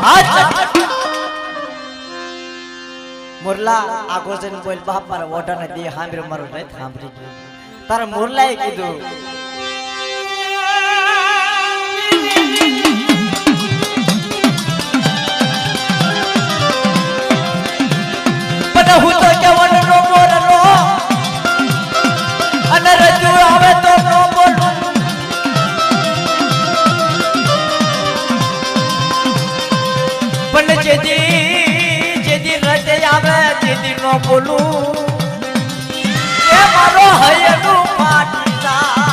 હાથ મોરલા આગો જઈને બોલ બાપ મારા ઓઢાને દે હાંભરી મારું નહીં હાંભરી ગયું તારા મોરલાએ કીધું હું તો કેવાનો નો બોલનો અને રજુ આવે તો નો બોલું પણ જેદી રજે આવે જેદી નો બોલું એ મારો હૈયનું ફાટી જાય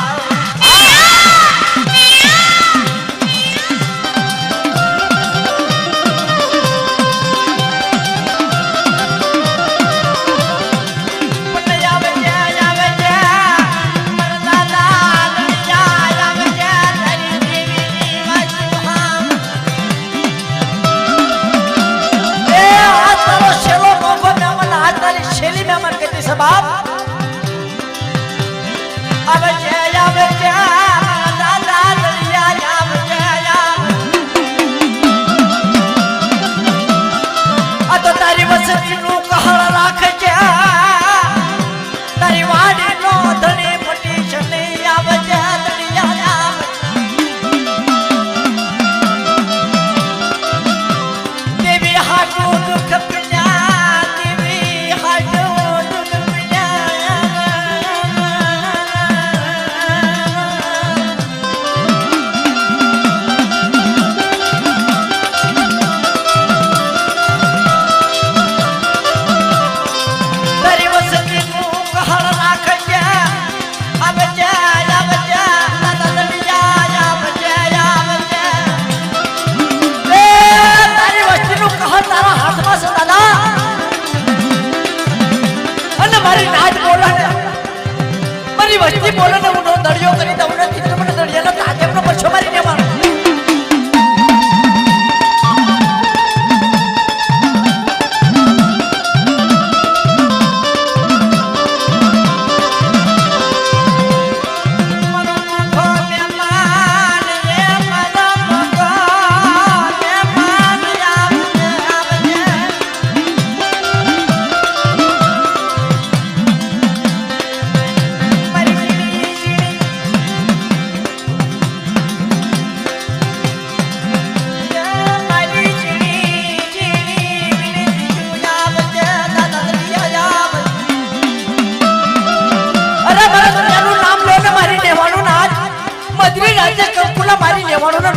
बाप अब जया दादा दरिया जाम जया आ तो तारी वसती नु कहळ राख जा तारी वाडी नो धणी फटी छने आव जा दरिया जाम देवी हाटू दुख पिया देवी हाटू वस्ती बोलो ने उनो दड़ियो करी त उने तीन मन दड़िया न ताजे न परछो मारी ने मार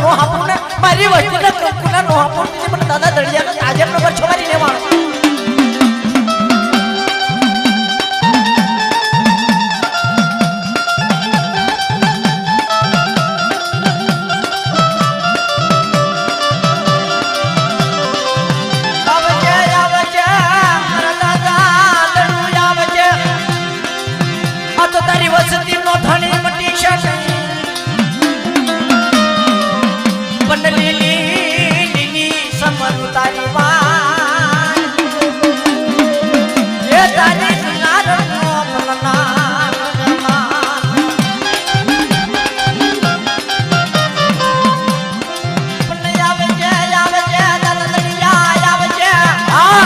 नो हापुने मारी वस्ती ना कंकुना नो हापुने पण दादा दड़िया का आजे न पर छोमारी ने वाण आवजे मारा दादा दड़ू आवजे आ तो तारी वस्ती नो धणी मटी छे लीली समर तारी वान ये तारी नार नो पलना पण आवे जे दादा दरिया आवे जे हां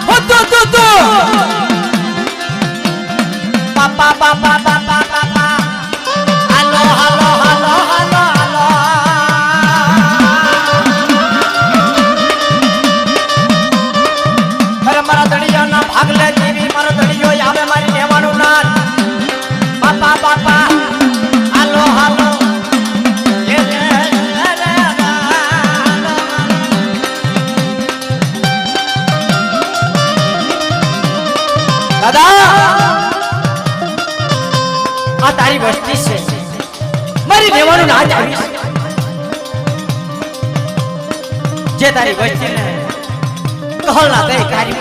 हो तो पापा पापा पापा पापा हेलो हेलो हेलो हेलो भागले देवी मारो दड़ियो आवे मारी नेवाणु नान पापा पापा हालो हालो दादा आ तारी वस्ती से मारी नेवाणु नान आवी जे तारी वस्ती ने कहल ना दे कारी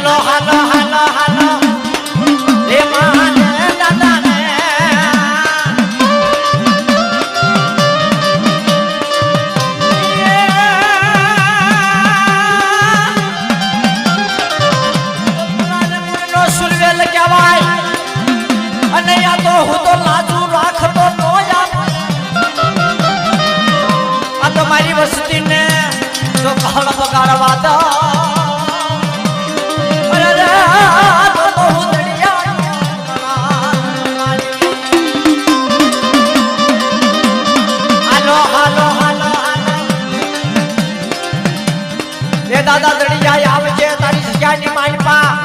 हेलो हेलो हेलो हे मान दादा ने કરવા દો દાદા દડિયા આવે છે તારી સગાની માનપા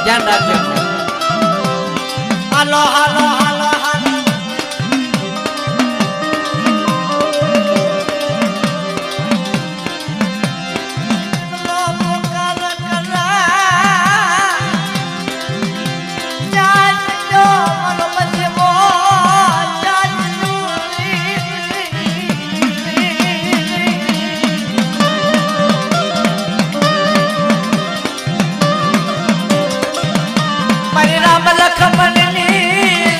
ધ્યાન રાખજો હાલો હાલો હાલો હાલો રામ લખમણની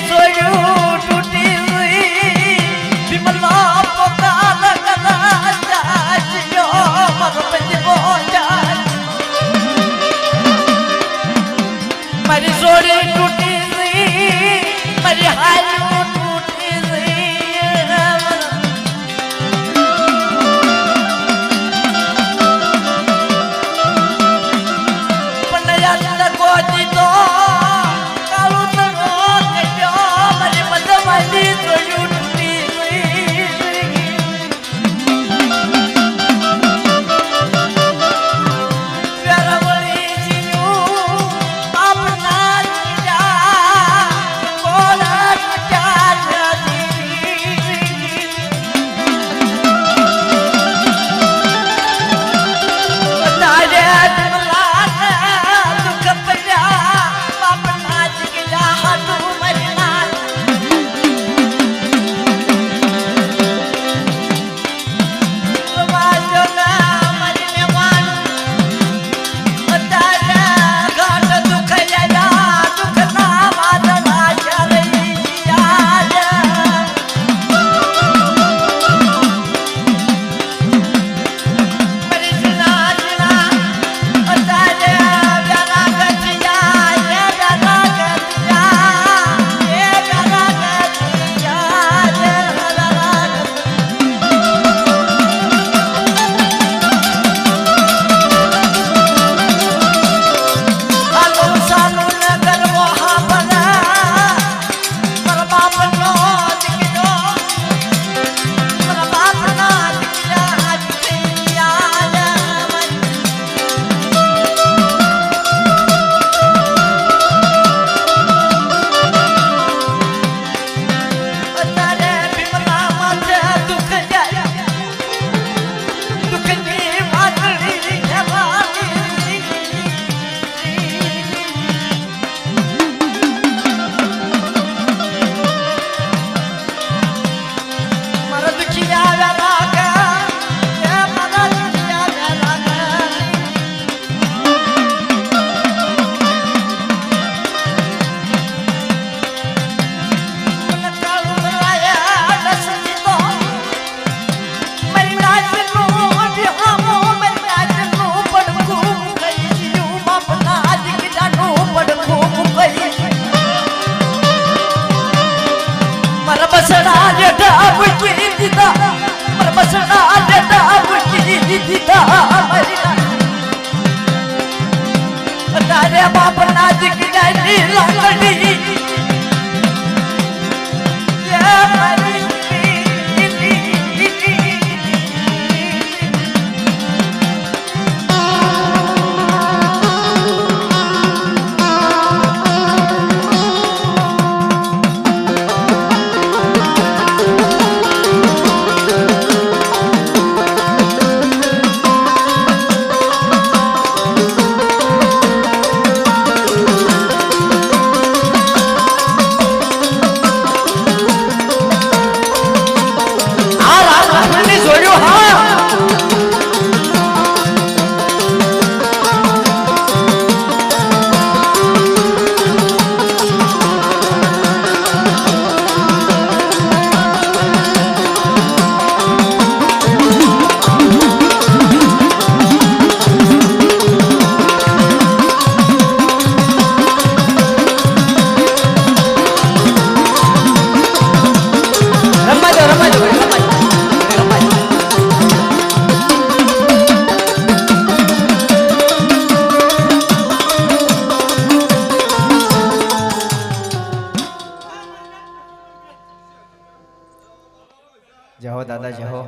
જહો દાદા જહો.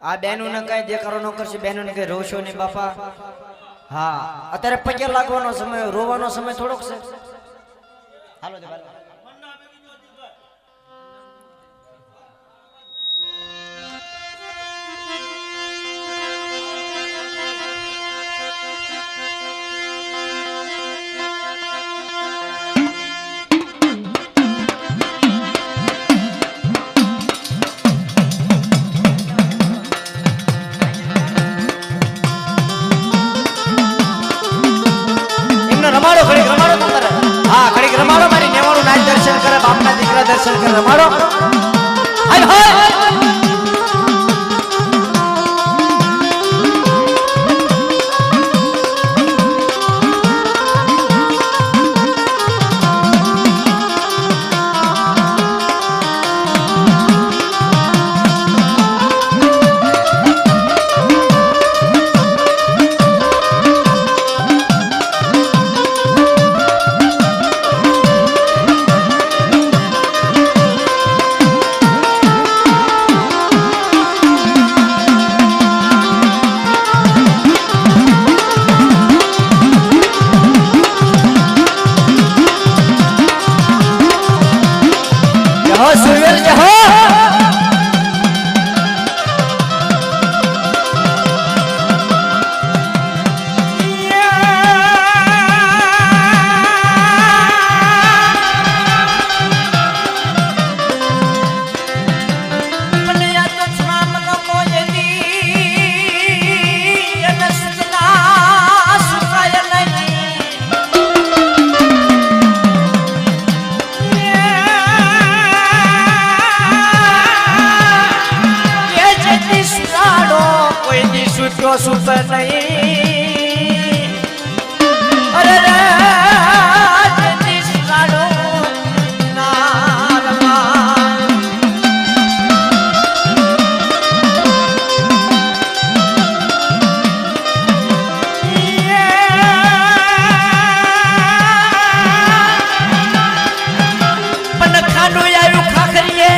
આ બેનો ને કઈ દેખાડો ન કરશે, બેનો ને કઈ રોશો નહીં બાપા. હા અત્યારે પગે લાગવાનો સમય, રોવાનો સમય થોડોક છે. હાલો દેવાલા રમાડો, ઘડીક રમાડો તમારે. હા ઘડીક રમાડો, મારી નેવાળું નાચ દર્શન કરે, બાપના દીકરા દર્શન કરે, રમાડો. હાય હાય સુપર નહીં. અરે રાજનીશ કાઢો નારમાં. પણ ખાનું આવ્યું ખાખરીએ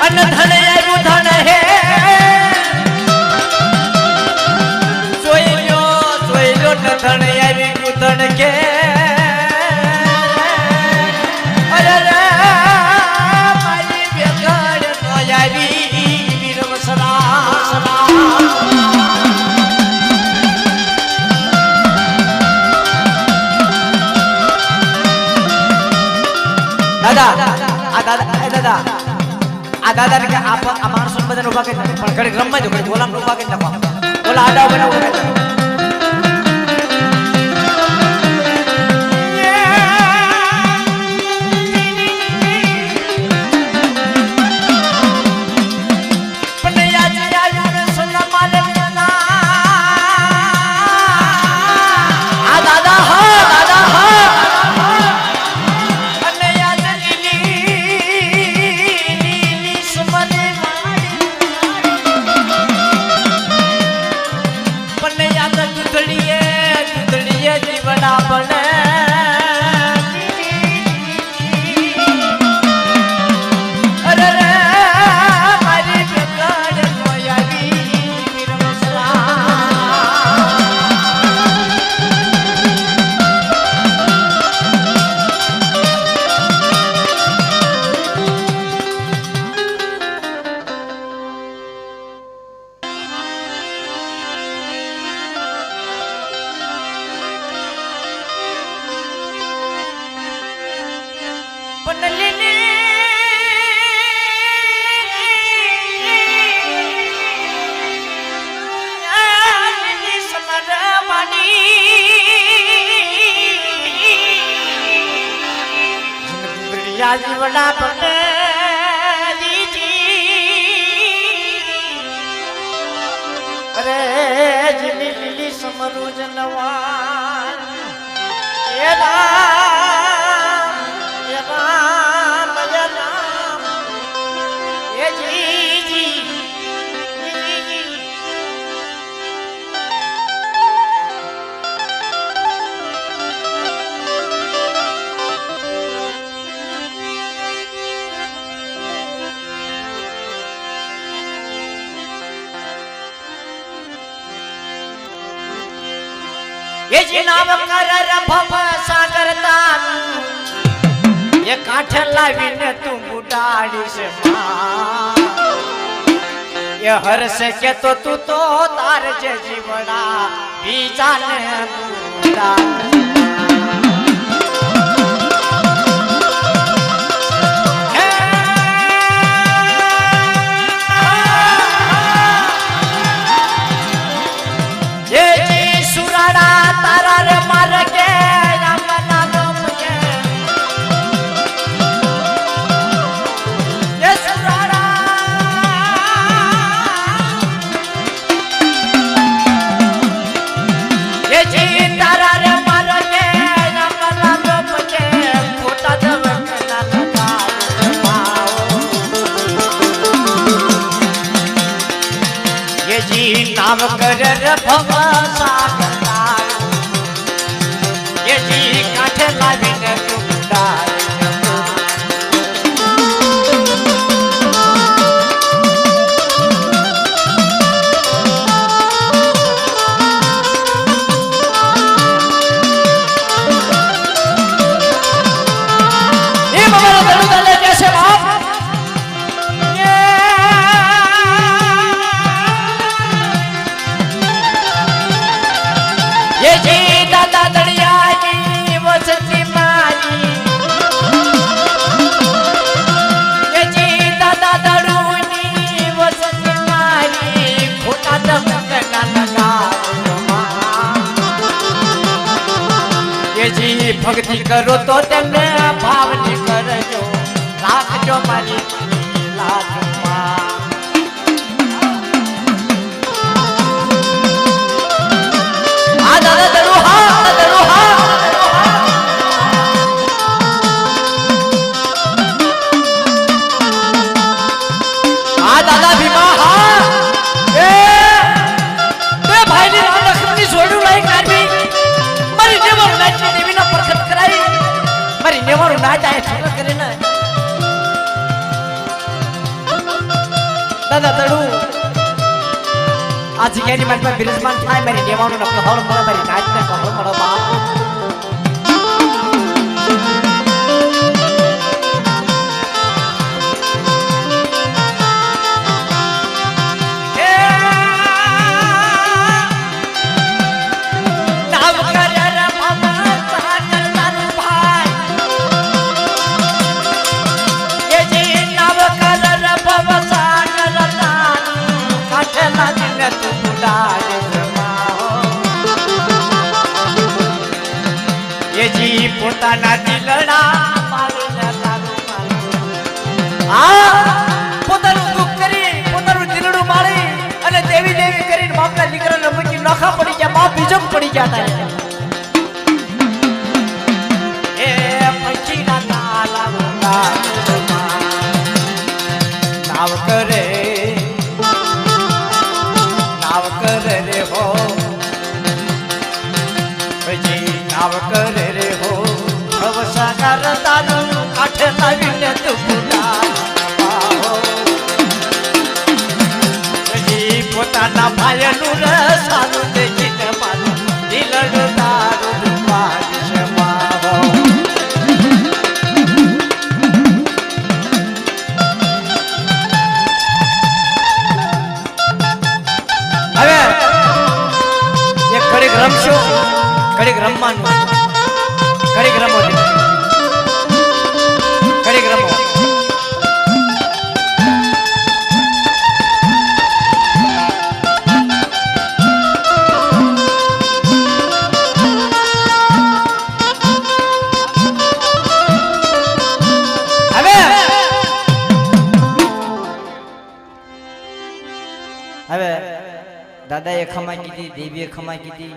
અને ધણે આવ્યું ધણ હે. ધણ આવી કુતણ કે અરે રે મારી બેગડ તો આવી વીર વસરા. દાદા આ દાદા કે આ માણસો બધાને ઉભા કરી નાખો, પણ ઘડીક રમવા દો, ઘડીક બોલામ ઉભા કરી નાખો. બોલા આડા બનાવો. જીવડા પટેલ અરે જીની લીલી સમરું જનવાન એ રામ એ રામ એ રામ એ જી ये जी नाम कर रभव सागरता ये काठ लावीने तू बुडाड़ी से मां ये हर से के तो तू तो तार जे जीवड़ा बीजा ने बुडा नाम कर रभव सागरता ये जी काठ लावीने तू बुडाड़ी ये बाबा दलू दले कैसे बाप ये जी दादा दड़ियाई वसती मारी ये जी दादा दड़ूनी वसती मारी खोटा दमकना लगा ये जी भक्ति करो तो तेने भावनी करजो राखजो मारी लाज दादा दरुहा दादा भीमा ए भाई ने राम लक्ष्मण ની જોડું લઈ કાઢી મારી નેવારું નાચ દેવીના પ્રખત કરાઈ મારી નેવારું નાચ આય છોકર કરે ને દાદા દડુ आज जग्यानी मन में विराजमान थाय मेरी नेवानो न कहल मला मेरी नाच ने कहल मला बाप नाम कर रभव सागरता भाई ये जी नाम कर रभव सागरता काठ लावीने तू बुडाड़ी ये जी पोताना दिलड़ा मारीने तारू आ पोताનું દુખ કરી પોતાનું દિલડું મારી અને દેવી દેવી કરીને બાપના દીકરાને મૂકી નોખા પડી ગયા બાપ બીજો પડી ગયા તા એ પંખીના તાલા મુંડા નાવ કરે रे हो जी नाव कर रे हो भव सागरता काठ लावीने तू बुडाड़ी पोताना भाईनु रसानु देखीने माરું દિલડું તારું પાછ માવો હવે એક ઘડીક રમશો ઘડીક રમવાનું ઘડીક રમો દાદાએ ખમાઈ કીધી, દેવીએ ખમાઈ કીધી.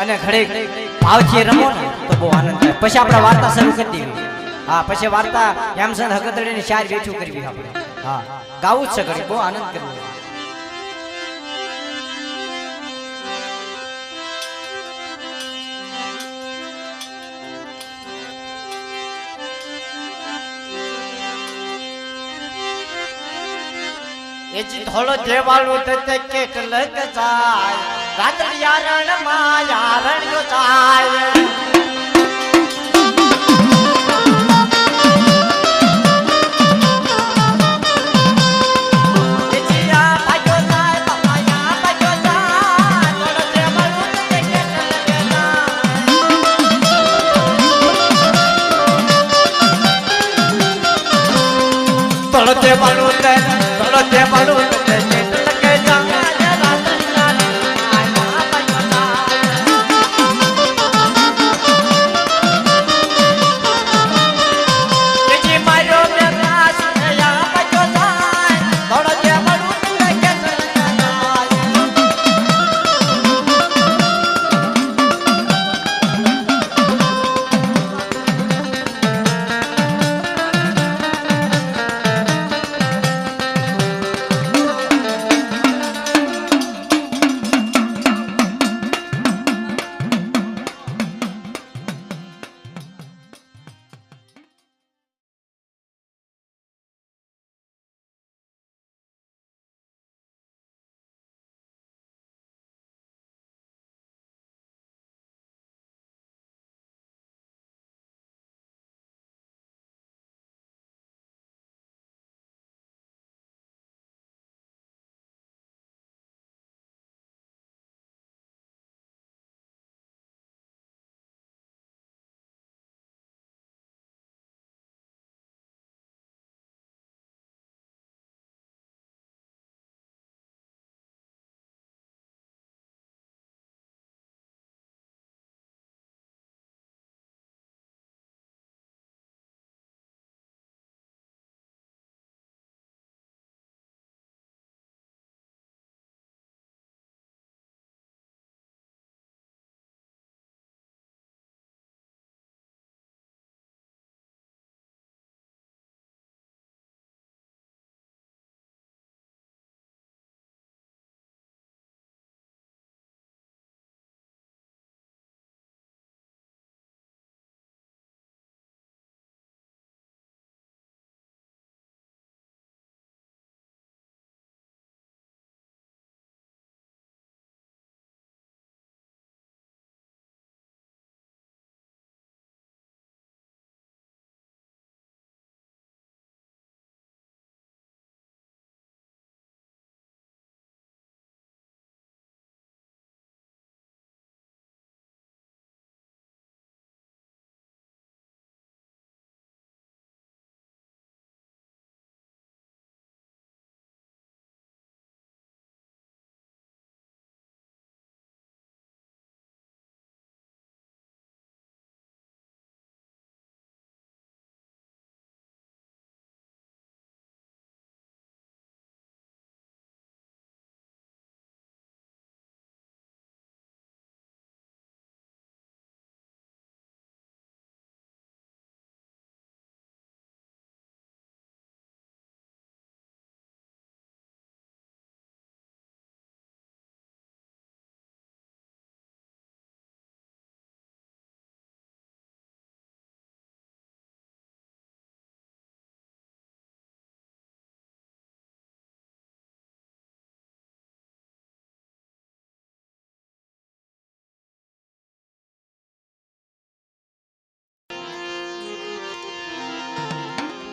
અને ઘડીક ભાવથી રમો ને તો બહુ આનંદ થાય. પછી આપણે વાર્તા શરૂ કરી દેવી. હા, પછી વાર્તા હેમચંદ હકતડીની ચાર વેઠું કરવી આપણે. હા, ગાવું જ છે ઘડીક, બહુ આનંદ કરવો. એ ધોળો દેવાળું તે કેટલક જાય, રાત્રિયા રણ માં યારણ્યો જાય.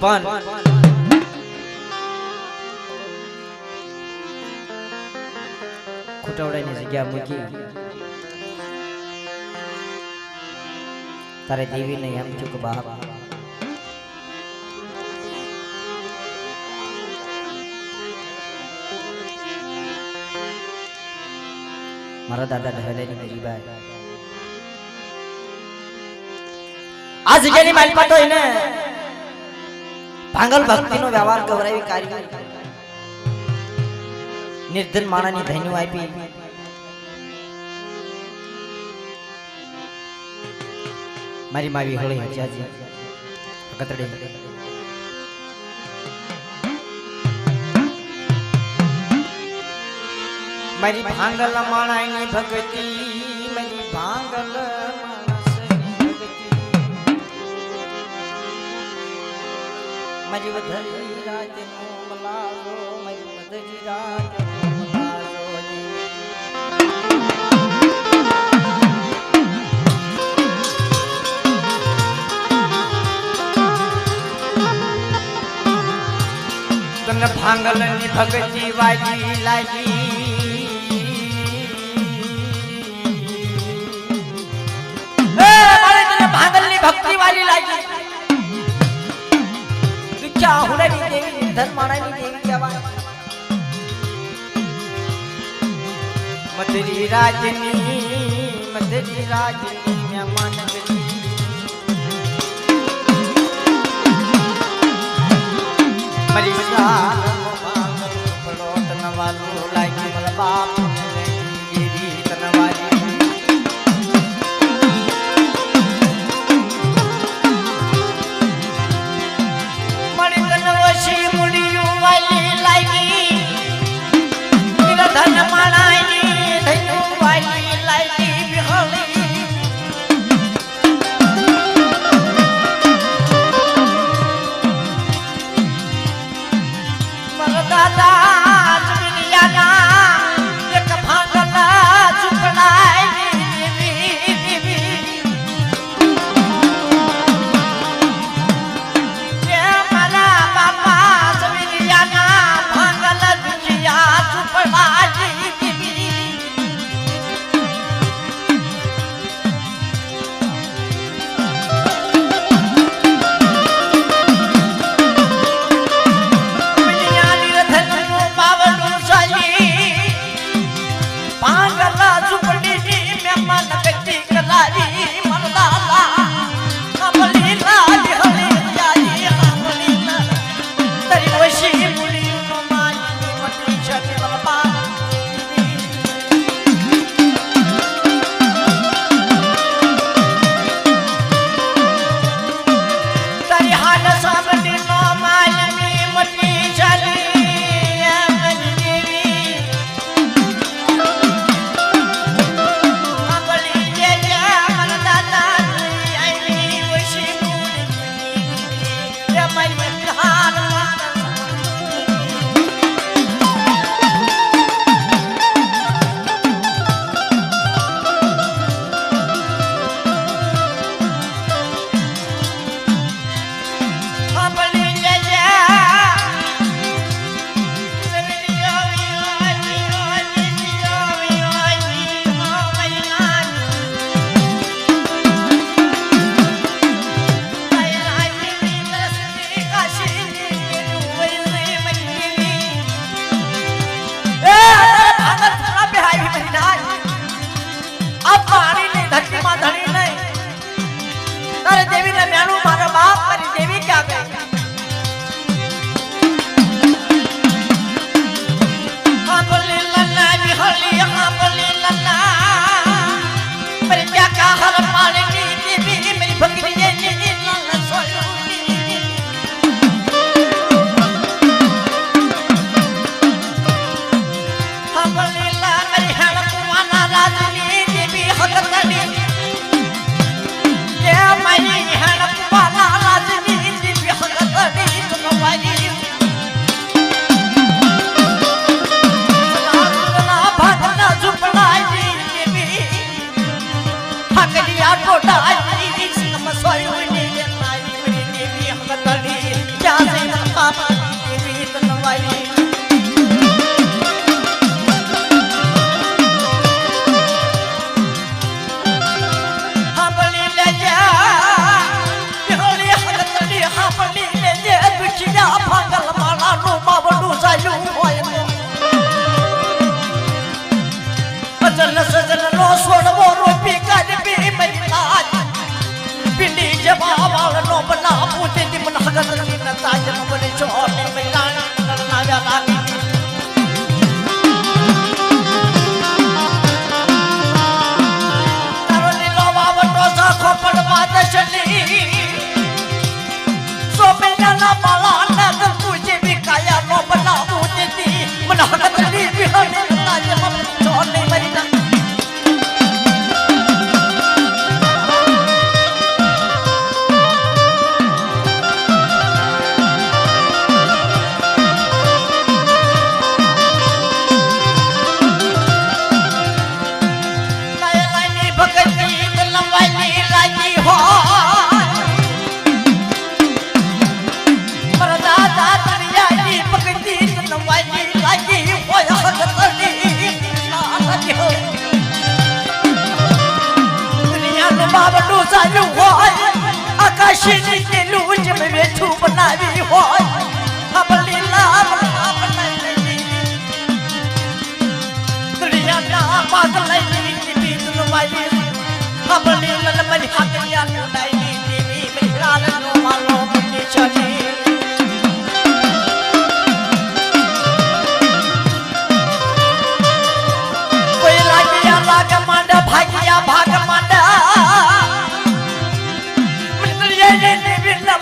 પણ ખોટાવડાની જગ્યા મૂકી તારે દેવીને એમ થયું કે બાપ મારા દાદા ઢહેલેની ગરીબાઈ આ જગ્યાની માલિકા તો એને ભાંગલ ભક્તિનો વ્યવહાર ગવરાવી કાર્ય નિર્ધન માણાની ધૈન્યો આપી મારી માવી હળી હજાજી કતડે મારી ભાંગલ માણાની ભક્તિ મારી ભાંગલ માણસની ભક્તિ મારી વધરી રાજનો મલાજો મારી વધરી રાજનો મલાજો તને ભાંગલની ભક્તિ વાજી લાગી ભક્તિ વાળી લાગી દુખ્યા હુડાની દેવી ધર્માણાની દેવી કહેવાય મધરી રાજની મહેમાન ગરી મરી પડો તનવાલું લાગી મલ બાપ દેવી તનવાલી ધન માણાની ધૈનું વાલી લાગી વિહળી મર દાદા દુનિયાના એક ભાંગલા ચૂકડાઈ દેવી મારા બાપા દુનિયાના ભાંગલા દુનિયા ચૂકડાઈ જવા કાશીની કેલું જ મેં વેઠું બનાવી હોય આપણી લાભ બનાવી દુનિયાના પાગલ લઈ બીતનો મારી આપણી લલમની હાકરિયા કોડાઈ દેવી મિત્રાનો માલો મને ચલી કોઈ લાગ્યા લાગ માંડ ભાગ્યા ભાગ માંડ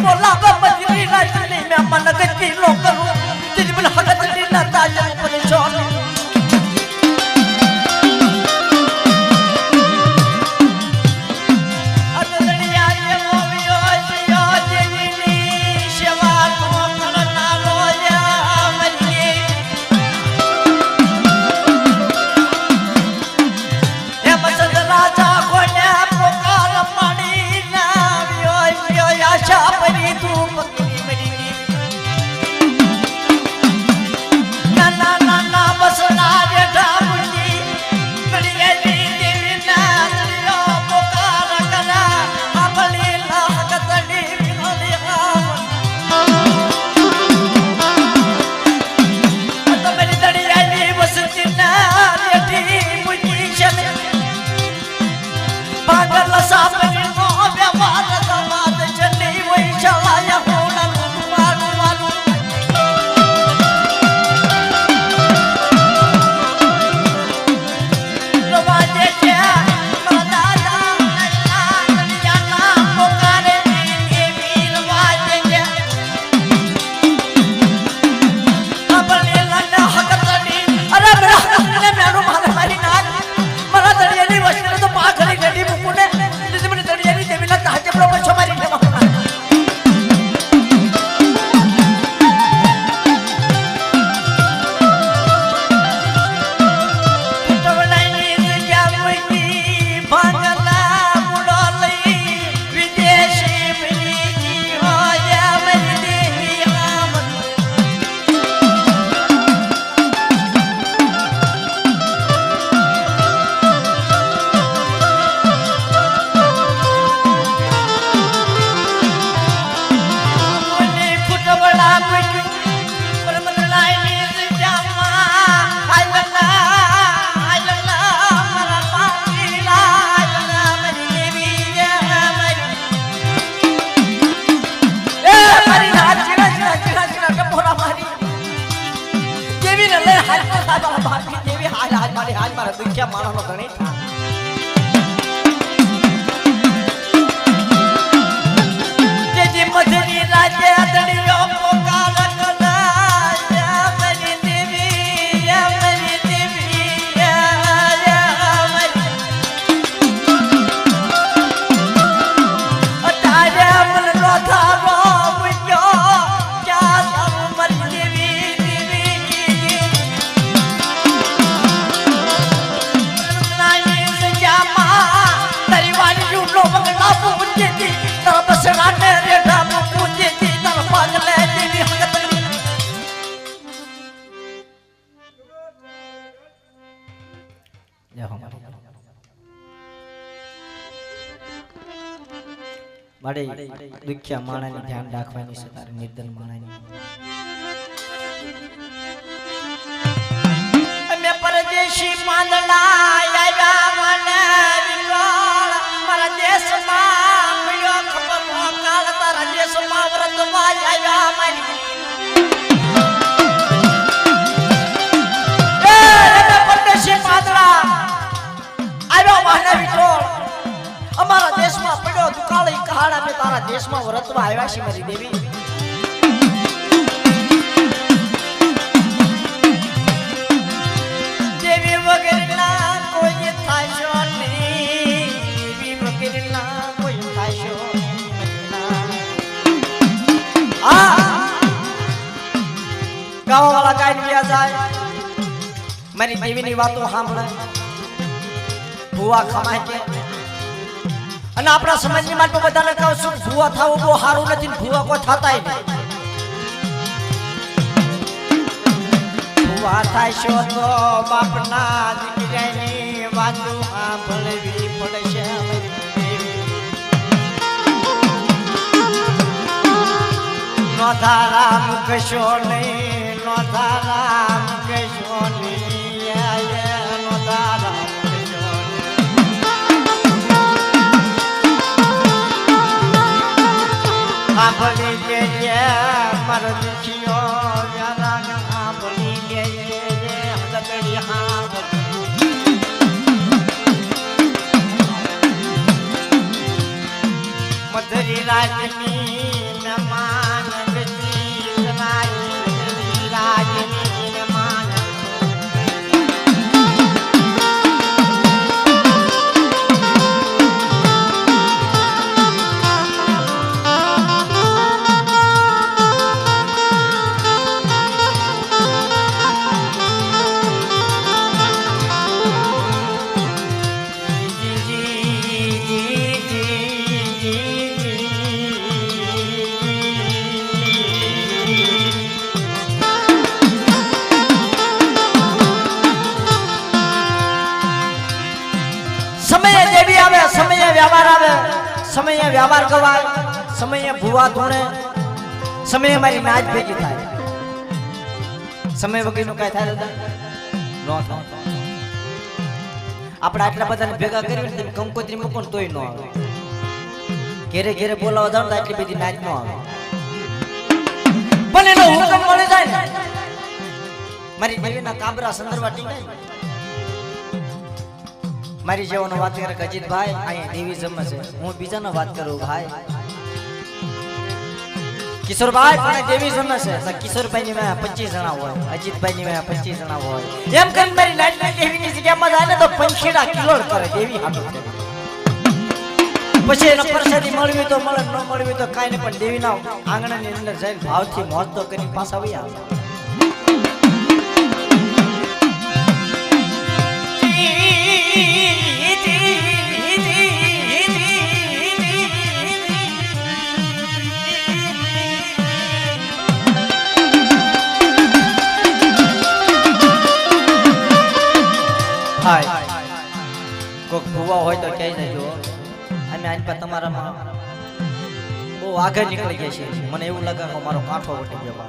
बोला बजरी राजनी में मन गति लो करूं तेरी बिन हकत लीला ताजा पर छोड़ अदरिया ये मोवियो जियो जेनी सेवा को करना रोया मरी हे मसद राजा को ने पुकार पानी ना यो आशा परी तू पकड़ी मरी ना ना ना ना बस ना रे ढामुनी कड़िए देवी ना लो पुकार करा अपनी लाग तड़ी बिनोली तो मेरी तड़िया नी बसती ना रेटी मुझी चले पागल सापनी नो व्यवहार समाज चली वही चलाया होना मारू मारू रवाजे क्या मदादा नैना ना पुकारे देवी रवाजे क्या अपने लन्ना हक तड़ी अरे मेरा मेरू मारी नाक मरा तड़ियाली वस्त्र तो पाखरी गड्डी मुकुने जिसमें तड़ियाली देवी ना ताजे प्रोपर छमारी ने मारना आज मारा दुखिया मानो नो गणित जे मधुरी राजे अदड़ियो पुकार कला या मेरी देवी या मेरी देवी या मेरी तारे मन रो थारो मुझो क्या सब मर देवी देवी मारे दुखिया माणानी ध्यान રાખવાની છે તારે નિર્દન માણાની અમે પરદેશી પાંદડા આવ્યા મને વિલોળ મારા દેશમાં પડ્યો ખબર કાળ તારા દેશમાં વ્રતમાં આવ્યા મારી અમે પરદેશી પાંદડા આવ્યા મને વિલોળ અમારા દેશમાં પડ્યો દુકાળી કહાડા મે તારા દેશમાં વ્રતવા આવ્યા છે મારી દેવી દેવી વગરના કોઈ થાશો નહીં દેવી વગરના કોઈ થાશો આ ગાવાવાળા કાઈ ગયા જાય મારી દેવીની વાતો સાંભળે ભૂવા ખમાય કે અને આપણા સમાજની માટે બધાને કહું છું ભૂવા થાવું બહુ સારું નથી ભૂવા કોઈ થતાય નહીં ભૂવા થાશો તો બાપના દીકરાની વાતો સાંભળવી પડશે નોધારામ કશો નહીં નોધારામ કશો નહીં નોધારામ કશો આંભળી લેજે મારો દુખિયો આંભળી લેજે હદગડી મધરી રાજની મહેમાન રાજની મહેમાન સમયે દેવી આવે સમયે વ્યવહાર આવે સમયે વ્યવહાર ગવાય સમયે ભૂવા ધૂણે સમયે મારી નાચ ભેગી થાય સમય વગરનું કાંઈ થાય દાદા નો થાય આપણે આટલા બધાને ભેગા કરી તમે કંકોત્રી મૂકો ને તોય ન આવે ઘેરે ઘેરે બોલાવા જાવ તો આટલી બધી નાચ ન આવે પણ એનો હુકમ મળી જાય ને મારી દેવીના કાબરા સંદર્ભા ટીંગાય મારી જેવાનો વાત કરે અજીતભાઈ અહીંયા દેવી જમે છે હું બીજાનો વાત કરું ભાઈ કિશોરભાઈ પણ દેવી જમે છે કિશોરભાઈ ની મેં 25 જણા હોય અજીતભાઈ ની મેં 25 જણા હોય એમ કરીને મારી નાચની દેવીની જગ્યામાં જાય ને તો પંખીડા કિલોડ કરે દેવી હાટું પછી એનો પ્રસાદી મળવી તો મળે ન મળવી તો કાઈ નહીં પણ દેવીના આંગણાની અંદર જઈને ભાવથી મોજ તો કરી પાછા આવી આવે કોક ભૂવા હોય તો કહી દેજો અમે આજ પર તમારામાં બહુ આગળ નીકળી ગયા છે મને એવું લાગે કે મારો કાંઠો વટી ગયો